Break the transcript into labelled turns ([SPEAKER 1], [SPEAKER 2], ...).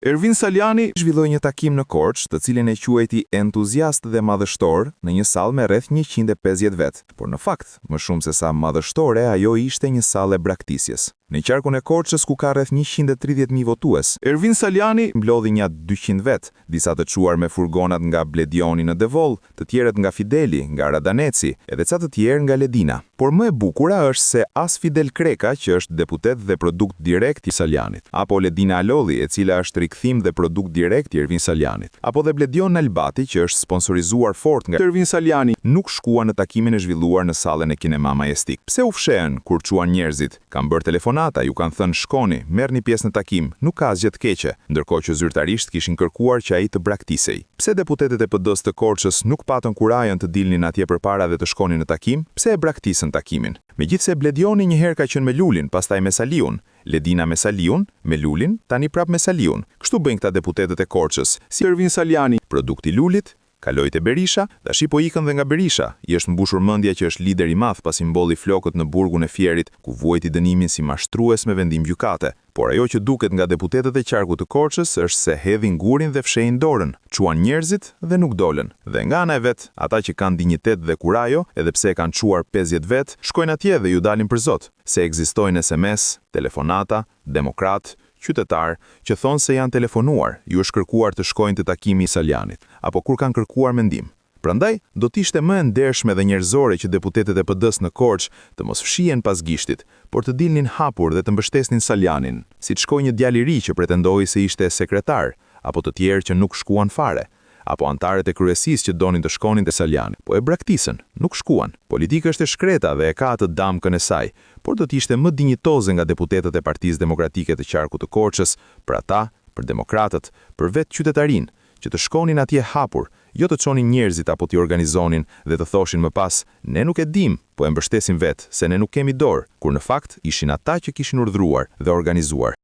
[SPEAKER 1] Ervin Saliani zhvilloi një takim në Korçë, të cilin e quajti entuziast dhe madhështor, në një sallë me rreth 150 vet, por në fakt, më shumë se sa madhështore, ajo ishte një sallë e braktisjes. Në qarkun e Korçës, ku ka rreth 130.000 votues, Ervin Saliani mblodhi nja 200 vet, disa të çuar me furgonat nga Bledioni në Devoll, të tjerët nga Fideli, nga Radaneci, edhe ca të tjerë nga Ledina. Por më e bukura është se as Fidel Kreka, që është deputet dhe produkt direkt i Salianit, apo Ledina Alolli, e cila është rikthim dhe produkt direkt i Ervin Salianit, apo dhe Bledion Albati, që është sponsorizuar fort nga Ervin Saliani, nuk shkuan në takimin e zhvilluar në sallën e Kinema Majestic. Pse u fshehen kur çuan njerëzit? Kanë bërë telefonata, ju kanë thënë shkoni, merrni pjesë në takim, nuk ka asgjë të keqe, ndërkohë që zyrtarisht kishin kërkuar që ai të braktisej. Pse deputetet e PD-s të Korçës nuk patën kurajën të dilnin atje përpara dhe të shkonin në takim? Pse e braktisën takimin? Megjithse Bledioni një herë ka qenë me Lulin, pastaj me Saliun, Ledina me Saliun, me Lulin, tani prap me Saliun. Kështu bëjnë këta deputetet e Korçës, si Ervin Saliani, produkti Lulit, kaloi te Berisha, tashi po ikën dhe nga Berisha. I është mbushur mendja që është lider i madh pasi mbolli flokët në burgun e Fierit, ku vuajti dënimin si mashtrues me vendim gjykate. Por ajo që duket nga deputetet e qarkut të Korçës është se hedhin gurin dhe fshehin dorën, çuan njerëzit dhe nuk dolën. Dhe nga ana e vet, ata që kanë dinjitet dhe kurajo, edhe pse e kanë çuar 50 vet, shkojnë atje dhe ju dalin për zot, se ekzistojnë SMS, telefonata, demokrat, qytetar që thonë se janë telefonuar, ju është kërkuar të shkojnë të takimi i Salianit, apo kur kanë kërkuar mendim. Prandaj, do t'ishte më e ndershme dhe njerëzore që deputetet e PD-s në Korçë të mos fshihen pas gishtit, por të dilnin hapur dhe të mbështesnin Salianin, si të shkojë një djalë i ri që pretendoi se ishte sekretar, apo të tjerë që nuk shkuan fare, apo antarët e kryesisë që donin të shkonin te Saliani, po e braktisën, nuk shkuan. Politika është e shkreta dhe e ka atë damkën e saj, por do t'ishte më dinjitoze nga deputetët e Partisë Demokratike të qarkut të Korçës, për ata, për demokratët, për vetë qytetarinë, që të shkonin atje hapur, jo të çonin njerëzit apo t'i organizonin dhe të thoshin më pas, ne nuk e dim, po e mbështesim vetë, se ne nuk kemi dorë, kur në fakt ishin ata që kishin urdhëruar dhe organizuar.